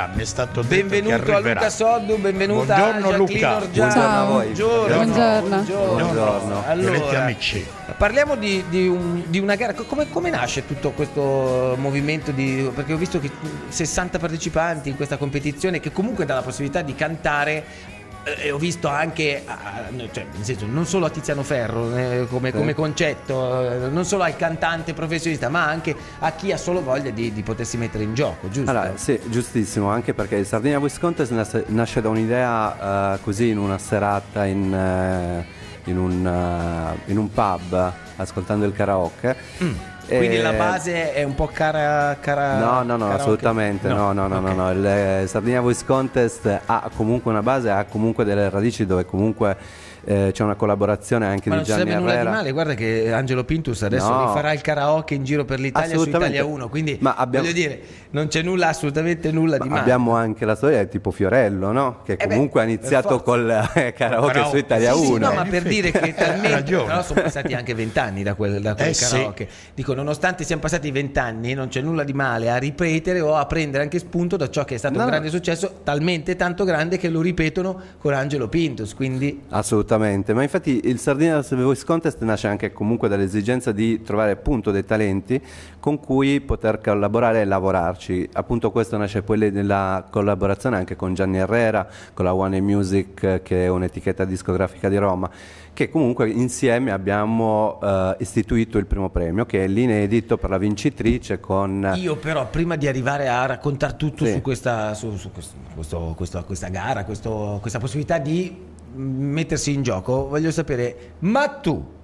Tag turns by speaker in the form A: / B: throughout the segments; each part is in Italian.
A: Mi è stato detto
B: benvenuto a Luca Soddu, benvenuta
A: buongiorno,
B: a Jacqueline
A: Luca.
B: Orgiano.
C: Ciao.
B: Buongiorno.
A: Allora, amici.
B: Parliamo di una gara. Come nasce tutto questo movimento perché ho visto che 60 partecipanti in questa competizione che comunque dà la possibilità di cantare. E ho visto anche, cioè, nel senso, non solo a Tiziano Ferro come concetto, non solo al cantante professionista, ma anche a chi ha solo voglia di potersi mettere in gioco, giusto?
D: Allora, sì, giustissimo, anche perché il Sardinia Voice Contest nasce da un'idea così in una serata in un pub, ascoltando il karaoke.
B: Quindi la base è un po' cara
D: No,
B: karaoke?
D: assolutamente no.
B: Okay.
D: Il Sardinia Voice Contest ha comunque una base, ha comunque delle radici dove comunque c'è una collaborazione anche di Gianni
B: Herrera. Ma non sarebbe nulla di male, guarda che Angelo Pintus adesso rifarà il karaoke in giro per l'Italia su Italia 1, quindi voglio dire, non c'è assolutamente nulla di male.
D: Abbiamo anche la storia del tipo Fiorello, no? Che comunque ha iniziato col karaoke su Italia 1.
B: Sì, no, ma per dire che talmente, però sono passati anche 20 anni da quel karaoke. Sì. Dico, nonostante siano passati 20 anni, non c'è nulla di male a ripetere o a prendere anche spunto da ciò che è stato un grande successo, talmente tanto grande che lo ripetono con Angelo Pintus, quindi
D: assolutamente, ma infatti il Sardinia Voice Contest nasce anche comunque dall'esigenza di trovare appunto dei talenti con cui poter collaborare e lavorarci. Appunto questo nasce poi nella collaborazione anche con Gianni Herrera, con la One Music, che è un'etichetta discografica di Roma, che comunque insieme abbiamo istituito il primo premio, che è l'inedito per la vincitrice con...
B: Io però prima di arrivare a raccontare tutto su questa gara, questa possibilità di mettersi in gioco, voglio sapere, ma tu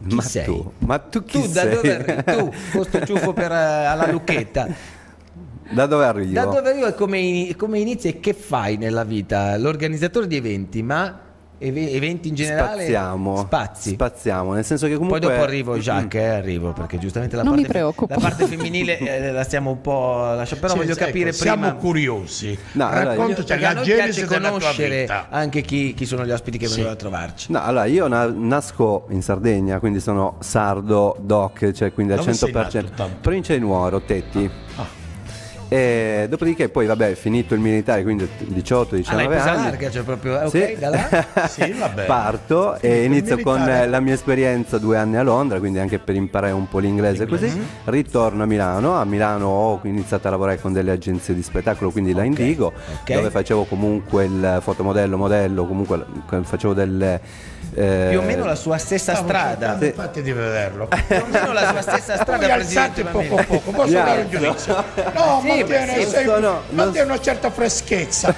B: chi sei?
D: Ma tu chi sei?
B: Da dove arrivi? Tu, con sto ciuffo alla Lucchetta.
D: Da dove arrivo?
B: Da dove arrivo e come inizi e che fai nella vita? L'organizzatore di eventi, ma eventi in generale?
D: Spaziamo, nel senso che comunque...
B: Poi dopo arrivo, Jacques, arrivo, perché giustamente la parte femminile la stiamo un po' lasciando, però voglio capire prima...
A: Siamo curiosi.
B: Raccontaci
A: la genesi della tua
B: conoscere
A: vita.
B: Anche chi sono gli ospiti che vengono a trovarci.
D: No, allora io nasco in Sardegna, quindi sono sardo doc, cioè quindi al 100%. Provincia di Nuoro, Tetti. E dopodiché poi finito il militare, quindi 18-19 anni.
B: Larga, cioè proprio
D: sì.
B: Da là?
A: Sì, vabbè.
D: Parto e inizio con la mia esperienza 2 anni a Londra, quindi anche per imparare un po' l'inglese così. Ritorno a Milano ho iniziato a lavorare con delle agenzie di spettacolo, quindi la Indigo, dove facevo comunque il fotomodello, comunque facevo delle...
B: più o meno la sua stessa strada.
A: Infatti di vederlo.
B: Più o meno la sua stessa strada.
A: Voi alzate poco a poco. Posso dare un giudizio? No, mantiene una certa freschezza.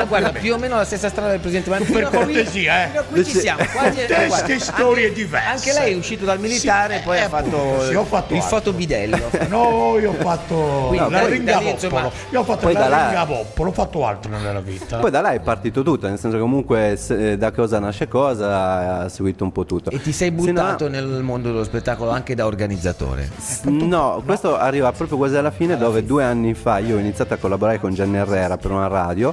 B: Guarda, più o meno la stessa strada del presidente Mancini.
A: Per cortesia,
B: qui ci siamo.
A: Teste storie diverse.
B: Anche lei è uscito dal militare e poi ha fatto il fotobidello.
A: No, io ho fatto la ringaboppolo. Io ho fatto la ringaboppolo, ho fatto altro nella vita.
D: Poi da là è partito tutto, nel senso che comunque da cosa nasce cosa, ha seguito un po' tutto.
B: E ti sei buttato nel mondo dello spettacolo anche da organizzatore?
D: No, questo arriva proprio quasi alla fine, dove 2 anni fa io ho iniziato a collaborare con Gianni Herrera per una radio,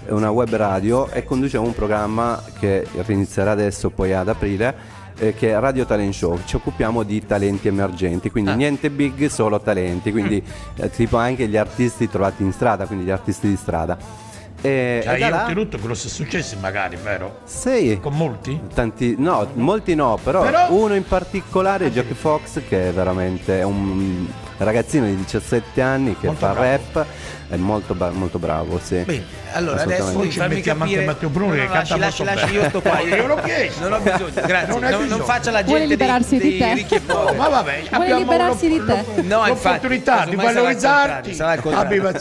D: una web radio, e conducevo un programma che inizierà adesso poi ad aprile, che è Radio Talent Show. Ci occupiamo di talenti emergenti, quindi niente big, solo talenti, quindi tipo anche gli artisti trovati in strada, quindi gli artisti di strada.
A: Hai ottenuto grossi successi magari, vero?
D: Sì.
A: Con molti?
D: Molti no, però uno in particolare, Jack Fox, che è veramente un ragazzino di 17 anni che fa rap, è molto bravo, sì.
B: Bene, allora adesso
A: ci mettiamo anche Matteo Bruni che canta molto bene.
B: Io sto qua,
A: io l'ho chiesto.
B: Non ho bisogno, grazie. Non faccia la gente
C: Vuole liberarsi di te.
B: ricchi e poveri.
A: Ma vabbè,
C: vuole liberarsi di te.
B: No,
A: l'opportunità di valorizzarti.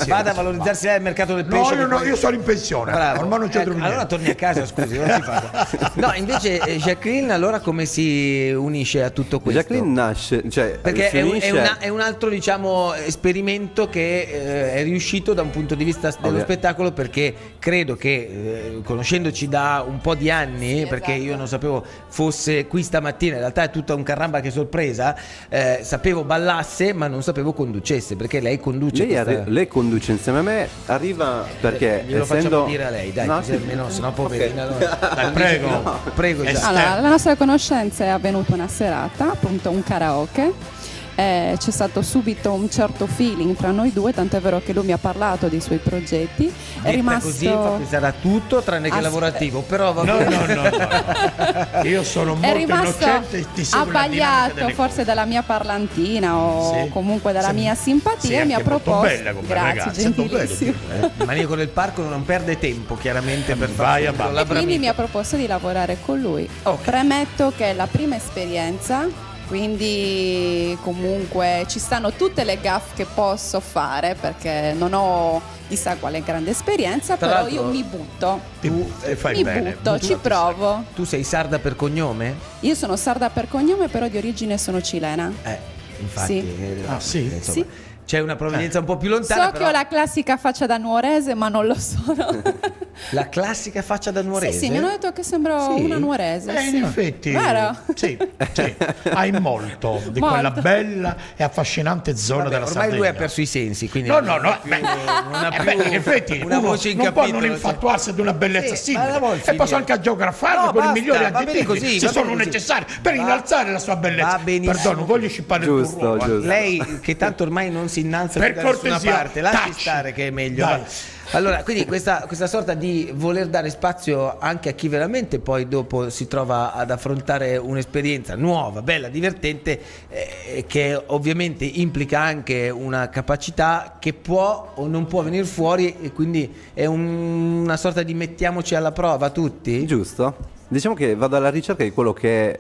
B: Vada a valorizzarsi nel mercato del pesce.
A: No, io sono in pensione. Ormai non c'è più niente.
B: Allora torni a casa, scusi, non si fa. No, invece Jacqueline allora come si unisce a tutto questo?
D: Jacqueline nasce, cioè
B: perché è un altro, diciamo, esperimento che è riuscito da un punto di vista dello spettacolo, perché credo che conoscendoci da un po' di anni, perché io non sapevo fosse qui stamattina, in realtà è tutta un caramba che sorpresa, sapevo ballasse ma non sapevo conducesse, perché lei conduce
D: lei conduce insieme a me, arriva perché
B: glielo facciamo dire a lei, dai, così almeno sennò poverina.
A: Dai, prego.
C: Allora, la nostra conoscenza è avvenuta una serata, appunto un karaoke. c'è stato subito un certo feeling tra noi due, tant'è vero che lui mi ha parlato dei suoi progetti. È
B: Detta
C: rimasto
B: così fa pensare a tutto tranne che lavorativo, però va bene.
A: No. Io sono
C: è
A: molto
C: rimasto
A: innocente e ti seguo la dinamica
C: abbagliato
A: delle
C: forse
A: cose.
C: dalla mia parlantina o
A: Sì.
C: comunque dalla mia simpatia,
A: Sì,
C: mi ha
A: anche molto
C: proposto.
A: bella come
C: Grazie,
A: ragazza, non vedo
C: gentilissimo.
B: Il maniaco del parco non perde tempo chiaramente per
A: Vai
B: fare
A: a balla.
C: E quindi mi ha proposto di lavorare con lui.
B: Ok.
C: Premetto che è la prima esperienza, quindi comunque ci stanno tutte le gaffe che posso fare perché non ho chissà quale grande esperienza,
B: Tra
C: però
B: l'altro-
C: io mi butto.
A: Fai
C: Mi
A: bene.
C: butto, ci provo.
B: Tu sei sarda per cognome?
C: Io sono sarda per cognome, però di origine sono cilena.
B: Infatti.
C: Sì.
A: Ah, sì?
B: Insomma,
C: Sì.
B: c'è una provenienza un po' più lontana.
C: So
B: però
C: che ho la classica faccia da nuorese, ma non lo sono.
B: la classica faccia da nuorese.
C: Sì, mi hanno detto che sembro
B: Sì?
C: una nuorese. sì.
A: In effetti,
C: Vero?
A: sì, hai molto di
C: Molto.
A: quella bella e affascinante zona
B: Vabbè,
A: della
B: ormai
A: Sardegna.
B: lui ha perso i sensi, quindi
A: No,
B: non ha più,
A: beh,
B: non ha più
A: in effetti
B: una
A: uno
B: voce in
A: non può
B: capitolo.
A: non infatuarsi di una bellezza
B: Sì, ma
A: simile
B: la vuol
A: e
B: finire?
A: posso anche geografarlo
B: No,
A: con
B: basta,
A: i migliori
B: va bene
A: aggettivi
B: così,
A: se
B: va
A: sono
B: bene così.
A: necessari per
B: Va-
A: innalzare la sua bellezza.
B: va benissimo.
A: Perdono, voglio scippare il
D: Giusto,
A: tuo ruolo.
D: giusto.
B: Lei che tanto ormai non si innalza
A: Per
B: più da nessuna
A: cortesia,
B: parte, lasci
A: tacci.
B: stare che è meglio.
A: Dai.
B: va. Allora, quindi questa sorta di voler dare spazio anche a chi veramente poi dopo si trova ad affrontare un'esperienza nuova, bella, divertente, che ovviamente implica anche una capacità che può o non può venire fuori e quindi è una sorta di mettiamoci alla prova tutti.
D: Giusto? Diciamo che vado alla ricerca di quello che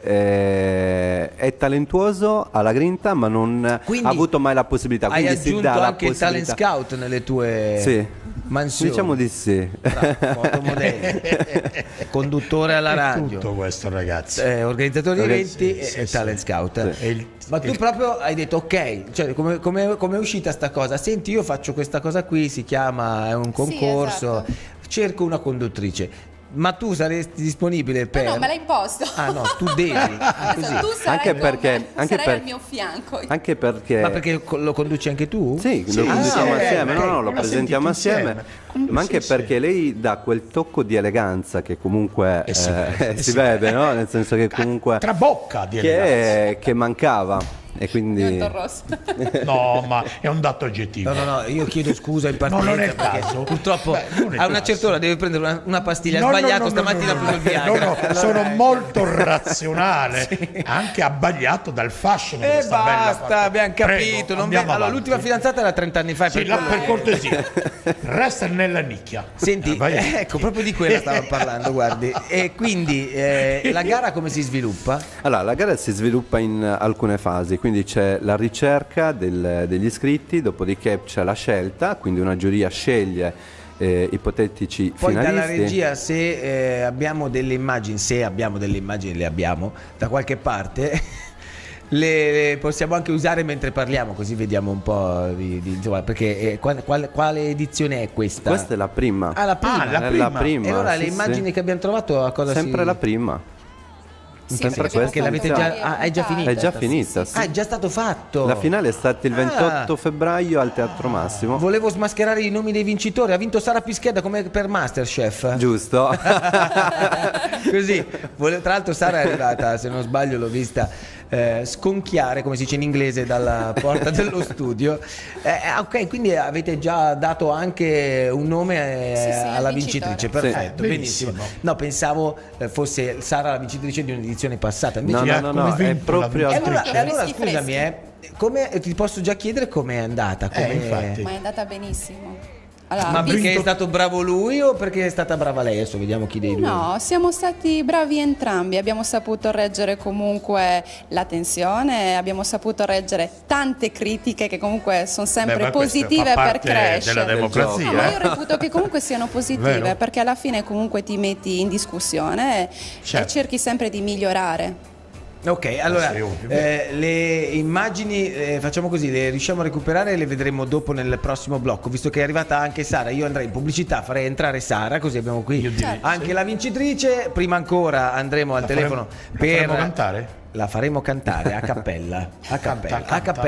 D: è talentuoso, ha la grinta, ma non
B: Quindi
D: ha avuto mai la possibilità.
B: Hai
D: Quindi si
B: aggiunto
D: dà la
B: anche il talent
D: possibilità.
B: scout nelle tue
D: Sì.
B: mansioni.
D: Diciamo di sì.
B: Fotomodello, conduttore alla
A: È
B: radio,
A: tutto questo, ragazzi.
B: organizzatore di eventi
A: sì,
B: e
A: sì,
B: talent
A: sì.
B: scout.
A: Sì.
B: Ma tu proprio hai detto ok, cioè come è uscita sta cosa? Senti, io faccio questa cosa qui, si chiama, è un concorso,
C: esatto.
B: cerco una conduttrice. Ma tu saresti disponibile per...
C: No, me l'hai imposto.
B: Ah no, tu devi. Così.
C: Tu sarai
D: Anche
C: con
D: perché-
C: me,
D: anche
C: sarai
D: per-
C: al mio fianco.
D: Anche perché...
B: Ma perché lo conduci anche tu?
D: Sì, lo conduciamo
A: sì,
D: assieme,
A: ok,
D: no, lo
A: una
D: presentiamo
A: sentita
D: assieme,
A: insieme.
D: ma anche
A: Sì,
D: perché
A: sì.
D: lei dà quel tocco di eleganza che comunque
A: si vede,
D: si vede, no? Nel senso che comunque
A: Trabocca di eleganza.
D: che mancava e quindi
C: Divento rossa.
A: No, ma è un dato oggettivo.
B: No, io chiedo scusa in partenza.
A: No, non è il
B: perché
A: caso.
B: Purtroppo
A: Beh, non è
B: a una
A: caso.
B: certa ora deve prendere una pastiglia. Ha
A: No,
B: sbagliato
A: no,
B: stamattina ha preso il Viagra.
A: no,
B: Allora,
A: sono molto razionale, anche abbagliato dal fascino di
B: E
A: questa bella
B: basta,
A: parte.
B: abbiamo
A: Prego,
B: capito. Non
A: andiamo
B: allora,
A: avanti.
B: l'ultima fidanzata era 30 anni fa.
A: Sì,
B: per quello
A: per
B: che-
A: cortesia, resta nella nicchia.
B: Senti,
A: Vai.
B: ecco, proprio di quella stavo parlando, guardi. E quindi la gara come si sviluppa?
D: allora la gara si sviluppa in alcune fasi, quindi c'è la ricerca degli iscritti, dopodiché c'è la scelta, quindi una giuria sceglie ipotetici
B: Poi dalla
D: finalisti.
B: regia, se abbiamo delle immagini, le abbiamo da qualche parte, le possiamo anche usare mentre parliamo, così vediamo un po' insomma, perché quale edizione è questa?
D: Questa è la prima.
B: Ah, la prima.
A: Ah, la
D: È la prima.
B: E allora
D: sì,
B: le immagini
D: sì.
B: che abbiamo trovato a cosa
D: Sempre
B: si...
D: la prima.
C: Sì,
D: Sempre
C: perché
D: questa
C: abbiamo
B: Perché l'avete
C: fatto
B: già...
C: varie
B: è già
C: puntate.
B: finita?
D: È già finita, sì.
B: Ah, è già stato fatto.
D: La finale è stata il 28
B: Ah.
D: febbraio al Teatro Massimo.
B: Volevo smascherare i nomi dei vincitori. Ha vinto Sara Pischeda come per Masterchef.
D: Giusto.
B: Così. Tra l'altro Sara è arrivata, se non sbaglio l'ho vista sconchiare, come si dice in inglese, dalla porta dello studio. Ok, quindi avete già dato anche un nome
C: Sì, sì,
B: alla
C: al
B: vincitrice.
C: vincitore.
B: Perfetto,
A: Sì,
B: benissimo.
A: benissimo.
B: No, pensavo fosse Sara la vincitrice di un'edizione passata. Invece
D: No,
A: Come
D: è
A: vinto la
D: proprio
B: E
A: vincitrice?
B: allora
C: Freschi,
B: scusami, ti posso già chiedere com'è andata?
A: Infatti.
C: Ma è andata benissimo. Allora,
B: Ma
C: visto-
B: perché è stato bravo lui o perché è stata brava lei? Adesso vediamo chi dei due.
C: No, siamo stati bravi entrambi, abbiamo saputo reggere comunque la tensione, abbiamo saputo reggere tante critiche che comunque sono sempre
A: Beh, ma questo
C: positive
A: fa
C: per
A: parte
C: crescere.
A: della democrazia.
C: No, ma io reputo che comunque siano positive
A: Vero?
C: perché alla fine comunque ti metti in discussione e
A: Certo.
C: cerchi sempre di migliorare.
B: Ok, allora
A: Sì, ovvio.
B: le immagini facciamo così, le riusciamo a recuperare e le vedremo dopo nel prossimo blocco, visto che è arrivata anche Sara. Io andrei in pubblicità, farei entrare Sara, così abbiamo qui
A: Io direi,
B: anche la vincitrice. Prima ancora andremo al telefono
A: faremo
B: per
A: cantare?
B: la faremo cantare a cappella,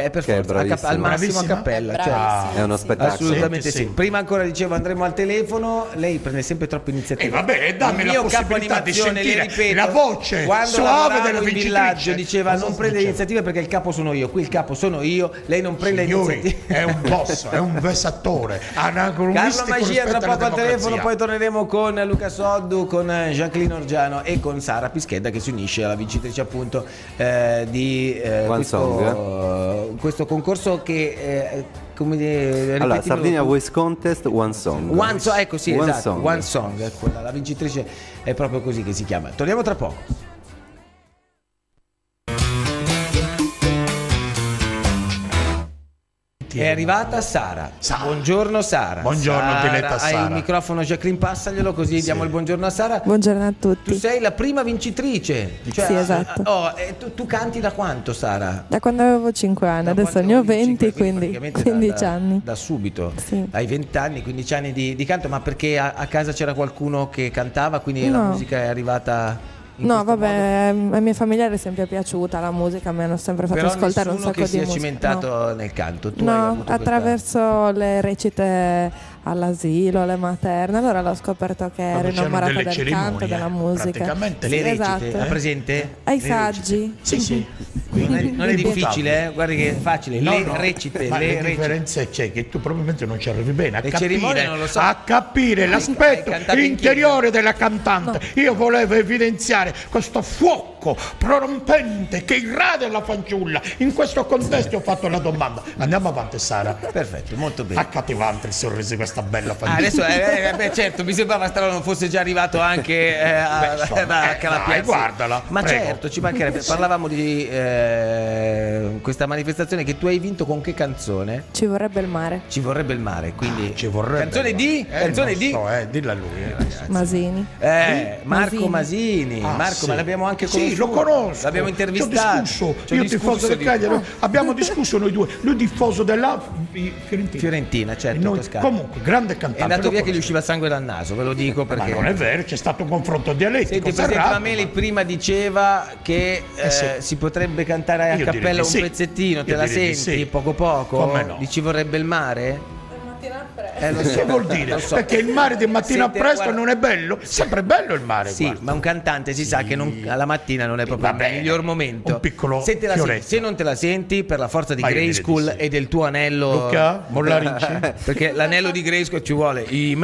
B: perfetto, al massimo a cappella,
C: Bravissima,
D: È uno
C: sì.
D: spettacolo.
B: assolutamente
A: Sì,
B: sì.
A: sì.
B: Prima ancora dicevo andremo al telefono, lei prende sempre troppe iniziative.
A: vabbè, dammi
B: il
A: la
B: mio capo
A: possibilità di
B: animazione, le
A: sentire
B: ripeto,
A: la voce
B: quando
A: suave
B: lavoravo
A: della
B: in
A: vincitrice.
B: villaggio diceva
A: Cosa
B: non prende
A: diceva?
B: iniziative perché il capo sono io, qui il capo sono io, lei non prende
A: Signori,
B: iniziative.
A: è un boss, è un vessattore,
B: Carlo
A: anacronistico
B: Magia tra
A: rispetto alla
B: poco al telefono,
A: democrazia.
B: poi torneremo con Luca Soddu, con Jacqueline Orgiano e con Sara Pischedda che si unisce alla vincitrice appunto di
D: One Song.
B: questo concorso che come dire,
D: Allora,
B: ripetilo
D: Sardinia
B: tu.
D: Voice Contest One Song.
B: Ecco sì,
D: One
B: esatto,
D: Song.
B: One Song, ecco, la vincitrice è proprio così che si chiama. Torniamo tra poco. È arrivata Sara. Buongiorno Sara.
A: Buongiorno, diletta
B: Hai
A: Sara.
B: il microfono, Jacqueline, passaglielo così diamo il buongiorno a Sara.
E: Buongiorno a
B: Tu
E: tutti.
B: sei la prima vincitrice. Cioè,
E: Sì, esatto.
B: tu canti da quanto, Sara?
E: Da quando avevo 5 anni,
B: Da
E: adesso
B: quanto
E: ne ho
B: avevi
E: 20,
B: 5,
E: quindi
B: praticamente
E: 15 anni.
B: Da subito.
E: Sì.
B: Hai 20 anni, 15 anni di canto, ma perché a casa c'era qualcuno che cantava, quindi la
E: No.
B: musica è arrivata in
E: No,
B: questo modo?
E: vabbè, ai miei familiari è sempre piaciuta la musica, mi hanno sempre fatto
B: Però
E: ascoltare un
B: nessuno
E: sacco
B: che
E: di
B: sia
E: musica.
B: cimentato nel canto. Tu hai
E: No,
B: avuto
E: attraverso le recite all'asilo, le materne, allora l'ho scoperto che ero
A: Quando c'erano
E: innamorata
A: delle
E: del
A: cerimonie,
E: canto, della musica.
A: praticamente
B: le recite,
E: Esatto.
B: hai presente?
E: Ai
B: Le
E: saggi.
A: Sì, sì.
B: Non è difficile, guardi che è facile.
A: No,
B: le
A: no,
B: recite,
A: ma
B: le
A: la
B: recite.
A: differenza c'è che tu probabilmente non ci arrivi bene
B: Le cerimonie non lo so.
A: a capire l'aspetto
B: hai cantato in
A: interiore della cantante. Io volevo evidenziare questo fuoco prorompente che irradia la fanciulla. In questo contesto ho fatto la domanda. Andiamo avanti, Sara.
B: Perfetto, molto bene.
A: Accattivante il sorriso di questa bella fanciulla.
B: Adesso, beh, certo, mi sembrava strano non fosse già arrivato anche a
A: insomma,
B: Calapiazzi.
A: dai, guardala,
B: Ma
A: prego.
B: certo, ci mancherebbe. Parlavamo di questa manifestazione che tu hai vinto con che canzone?
E: Ci vorrebbe il mare.
B: Ci vorrebbe il mare, quindi
A: Ci vorrebbe.
B: canzone di? Canzone
A: non
B: di?
A: so, dilla a lui, ragazzi.
E: Masini.
B: Marco Masini.
A: Ah,
B: Marco,
A: sì.
B: ma l'abbiamo anche conosciuto.
A: Sì, lo conosco.
B: L'abbiamo intervistato.
A: Ci ho discusso.
B: Ci ho
A: Io tifoso del
B: di-
A: Cagliari. Abbiamo discusso noi due. Lui tifoso della Fiorentina.
B: Fiorentina, certo,
A: E noi-
B: Toscana.
A: comunque, grande cantante.
B: È andato
A: lo
B: via che gli
A: conosco.
B: usciva sangue dal naso, ve lo dico
A: Ma
B: perché.
A: non è vero, c'è stato un confronto dialettico.
B: Senti, Presidente
A: serrato,
B: Mameli
A: ma-
B: prima diceva che
A: sì.
B: si potrebbe cantare a
A: Io direi
B: cappella
A: di
B: un
A: sì.
B: pezzettino, te
A: Io
B: la
A: direi di
B: senti
A: sì.
B: poco poco?
A: Come no?
B: Ci vorrebbe il mare? Lo so,
A: Che vuol dire?
B: lo so.
A: Perché il mare di mattina
B: Senti,
A: presto
B: guarda-
A: non è bello? Sempre bello il mare,
B: Sì,
A: guarda.
B: ma un cantante si sa che alla mattina non è proprio
A: Va
B: il
A: bene,
B: miglior momento.
A: un piccolo
B: se, te la senti,
A: fioretto.
B: se non te la senti, per la forza di
A: Ma io direi
B: Grayskull
A: di sì.
B: e del tuo anello.
A: Luca, Mollarinci.
B: Perché l'anello di Grayskull ci vuole. Hai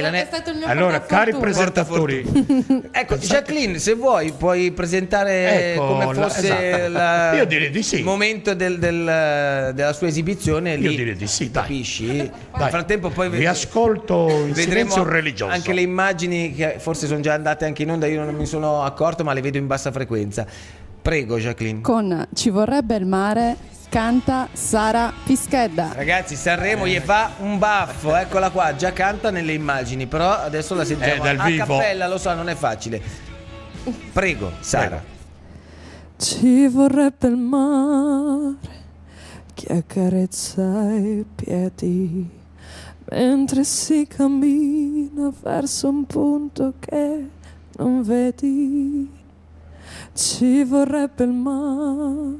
B: l'anello.
C: stato il mio
A: Allora, cari
C: portafortuna.
A: presentatori,
B: Ecco, Jacqueline, se vuoi puoi presentare
A: Ecco,
B: come fosse
A: esatto. Io direi di sì.
B: il momento della sua esibizione.
A: Io
B: Lì,
A: direi di sì, dai.
B: capisci?
A: Dai.
B: Nel frattempo poi
A: vi ascolto in
B: vedremo
A: silenzio religioso.
B: anche le immagini che forse sono già andate anche in onda, io non mi sono accorto, ma le vedo in bassa frequenza. Prego, Jacqueline.
C: Con Ci vorrebbe il mare canta Sara Pischedda.
B: Ragazzi, Sanremo gli fa un baffo, eccola qua, già canta nelle immagini, però adesso la sentiamo
A: dal
B: a
A: vivo.
B: cappella, lo so, non è facile. Prego, Sara.
E: Ci vorrebbe il mare che accarezza i piedi mentre si cammina verso un punto che non vedi. Ci vorrebbe il mare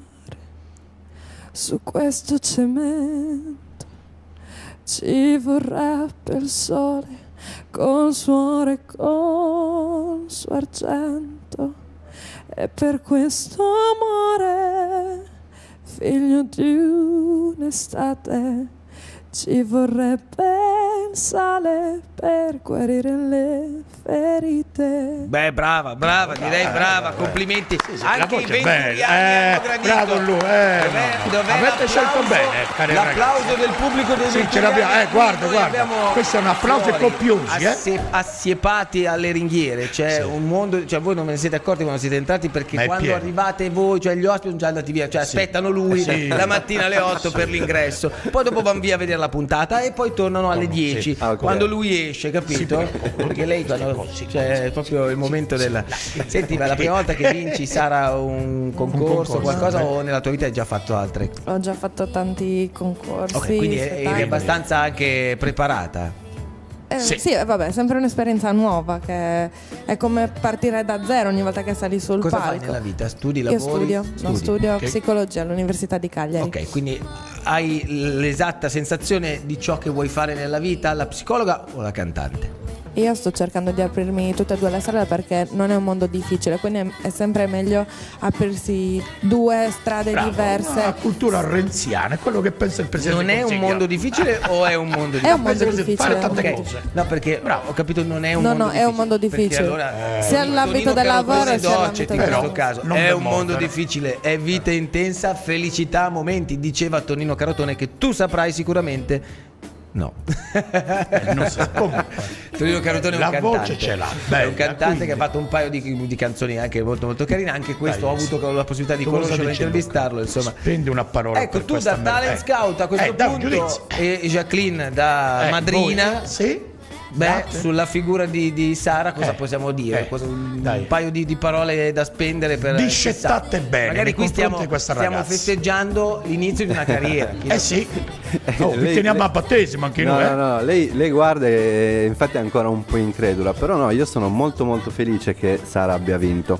E: su questo cemento, ci vorrebbe il sole col suo oro e col suo argento. E per questo amore, figlio di un'estate, ci vorrebbe il sale per guarire le ferite.
B: Beh, brava, direi brava, complimenti.
A: la
B: Anche i
A: voce è
B: 20
A: bella,
B: anni hanno gradito.
A: bravo lui, no. Avete scelto bene, cari
B: l'applauso
A: ragazzi.
B: del pubblico dei
A: Sì,
B: 20
A: ce l'abbiamo,
B: anni.
A: guarda,
B: Noi
A: guarda.
B: abbiamo
A: Questo è un applauso
B: fuori,
A: copiosi,
B: assiepati alle ringhiere, c'è un mondo, cioè voi non ve ne siete accorti quando siete entrati perché
A: Ma è
B: quando
A: pieno.
B: arrivate voi, cioè gli ospiti sono già andati via, cioè aspettano lui
A: Sì.
B: la mattina alle 8 per l'ingresso, poi dopo vanno via a vedere la puntata e poi tornano alle 10
D: Ah, ok.
B: quando lui esce, capito? Perché lei quando cioè, è proprio il momento della. Senti, ma la prima volta che vinci sarà un concorso, qualcosa o nella tua vita hai già fatto altre?
E: Ho già fatto tanti concorsi.
B: Ok, quindi eri
E: spettacoli.
B: abbastanza anche preparata.
A: Sì.
E: Sì, vabbè, è sempre un'esperienza nuova, che è come partire da zero ogni volta che sali sul
B: Cosa
E: palco.
B: fai nella vita? Studi,
E: Io
B: lavori?
E: studio
A: Ok.
E: psicologia all'Università di Cagliari.
B: Ok, quindi hai l'esatta sensazione di ciò che vuoi fare nella vita, la psicologa o la cantante?
E: Io sto cercando di aprirmi tutte e due le strade perché non è un mondo difficile, quindi è sempre meglio aprirsi due strade
A: Bravo,
E: diverse.
A: una cultura renziana, è quello che pensa il presidente.
B: Non è un
A: del
B: mondo
A: Consiglio.
B: difficile o è un mondo
E: È un
B: difficile?
E: mondo
A: Penso così,
E: difficile.
A: fare tante
B: Ok,
A: cose.
B: no, perché
A: Bravo.
B: ho capito, non è un
E: No,
B: mondo
E: no, è un mondo
B: perché
E: difficile.
B: allora,
E: Sia all'ambito
B: Tonino
E: del lavoro
B: Carotone
E: sia all'ambito
B: doceti in
E: del
B: questo
E: lavoro.
B: caso.
A: Non
B: È
A: per
B: un mondo
A: mordere.
B: difficile, è vita intensa, felicità, momenti, diceva Tonino Carotone, che tu saprai sicuramente. No.
A: Non so, comunque.
B: Tonino Carotone è un
A: La
B: cantante.
A: voce ce l'ha,
B: È un
A: bella,
B: cantante
A: quindi.
B: che ha fatto un paio di canzoni anche molto molto carine. Anche questo
A: Dai,
B: ho avuto la possibilità di
A: tu cosa
B: conoscerlo e
A: dici,
B: intervistarlo. Insomma,
A: Spendi una parola.
B: ecco,
A: per
B: tu
A: questa
B: da talent
A: merda.
B: scout a questo
A: dai un
B: punto
A: giudizio.
B: e Jacqueline da madrina.
A: Voi, sì?
B: Beh,
A: Date.
B: sulla figura di Sara cosa possiamo dire?
A: Dai.
B: Un paio di parole da spendere per
A: Discettate
B: chissà.
A: bene
B: Magari
A: nei
B: qui
A: confronti
B: stiamo,
A: di questa
B: stiamo
A: ragazza.
B: festeggiando l'inizio di una carriera. Chi lo sa.
A: Sì. Oh, vi
D: Lei-
A: teniamo
D: lei-
A: a battesimo anche
D: No,
A: noi.
D: no, no, lei guarda e infatti è ancora un po' incredula, però no, io sono molto molto felice che Sara abbia vinto.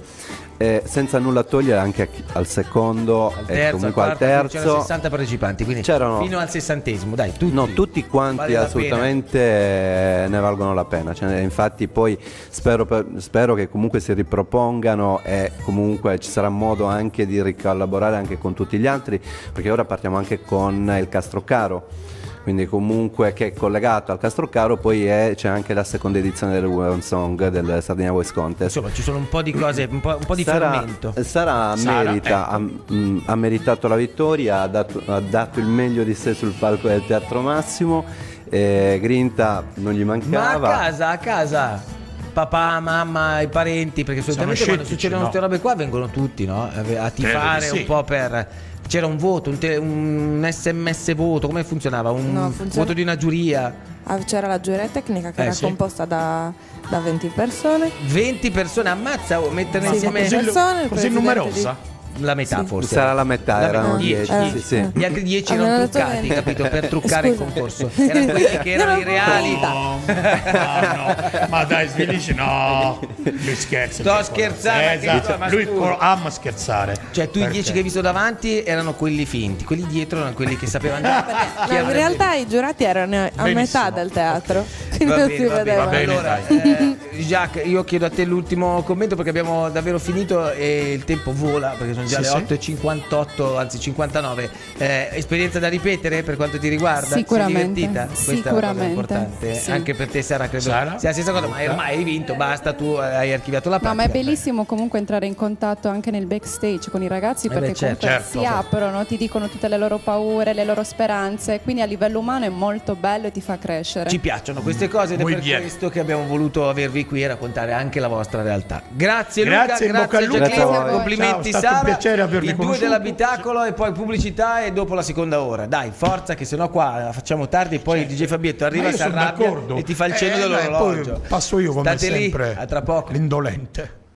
D: Senza nulla togliere anche al secondo
B: Al
D: e
B: terzo,
D: comunque al
B: quarto, c'erano
D: terzo.
B: 60 partecipanti, quindi
D: C'erano-
B: fino al 60esimo, dai, tutti.
D: No, tutti quanti
B: Vale la
D: assolutamente ne valgono la pena. Cioè, infatti poi spero che comunque si ripropongano e comunque ci sarà modo anche di ricollaborare anche con tutti gli altri, perché ora partiamo anche con il Castrocaro. Quindi comunque che è collegato al Castrocaro, poi c'è anche la seconda edizione del One Song del Sardinia Voice Contest.
B: Insomma, ci sono un po' di cose, un po' di
D: Sara
B: fermento.
D: Sara merita, ha meritato la vittoria, ha dato il meglio di sé sul palco del Teatro Massimo, Grinta non gli
B: Ma
D: mancava.
B: a casa, papà, mamma, i parenti, perché solitamente quando
A: scettici,
B: succedono
A: no?
B: queste robe qua vengono tutti, no? A tifare
A: di sì.
B: un po' per. C'era un voto, un SMS voto, come funzionava? Un
E: No, funziona-
B: voto di una giuria.
E: C'era la giuria tecnica che era
A: sì.
E: composta da 20 persone.
B: 20 persone, ammazza, mettere
E: Sì,
B: insieme
E: così- persone, il
A: così
E: presidente
A: numerosa.
B: la metà
E: Sì.
B: forse.
D: Sarà la metà,
B: La
D: erano
B: metà,
D: 10.
B: 10.
D: Sì, sì.
B: Gli altri 10
E: Avevano
B: erano
E: detto
B: truccati,
E: 20.
B: capito? Per truccare il
E: Scusa.
B: concorso. Erano quelli che erano i reali.
A: No, ma dai, svilisci, no, lui scherza.
B: Sto scherzando, anche
A: Esatto.
B: tu, ma
A: Lui
B: scusa.
A: ama scherzare.
B: Cioè, tu i 10 che hai visto davanti erano quelli finti, quelli dietro erano quelli che sapevano.
E: No, in realtà i giurati erano a
A: Benissimo.
E: metà del teatro, quindi
B: Va
E: non
B: bene,
E: si
B: va bene,
E: vedeva.
A: va bene.
B: Allora, Jacques, io chiedo a te l'ultimo commento perché abbiamo davvero finito e il tempo vola perché sono già
A: Sì,
B: le
A: sì.
B: 8:58, anzi 59. Esperienza da ripetere per quanto ti riguarda?
C: Sicuramente,
B: Sei divertita? Questa è una cosa
C: sicuramente,
B: importante.
C: sì.
B: Anche per te Sara credo
A: Sara?
B: sia la stessa cosa, ma ormai hai vinto, basta, tu hai archiviato la
C: No,
B: pratica.
C: ma è bellissimo comunque entrare in contatto anche nel backstage con i ragazzi perché
B: beh, certo.
C: comunque
A: Certo.
C: si aprono, ti dicono tutte le loro paure, le loro speranze, quindi a livello umano è molto bello e ti fa crescere.
B: Ci piacciono queste cose ed è
A: Muy
B: per
A: bien.
B: questo che abbiamo voluto avervi qui e raccontare anche la vostra realtà. Grazie
A: Grazie, in
B: Luca,
A: bocca al lupo.
B: Jacqueline,
D: Grazie a voi.
B: complimenti
A: Ciao, è stato un
B: Sara,
A: piacere avervi
B: i due
A: conosciuto.
B: dell'abitacolo e poi pubblicità e dopo la seconda ora. Dai, forza che sennò qua la facciamo tardi e poi il DJ Fabietto arriva,
A: Ma io
B: si
A: sono
B: arrabbia
A: d'accordo.
B: e ti fa il cenno
A: Poi
B: dell'orologio.
A: passo io come
B: State
A: sempre.
B: lì, a tra poco.
A: L'indolente.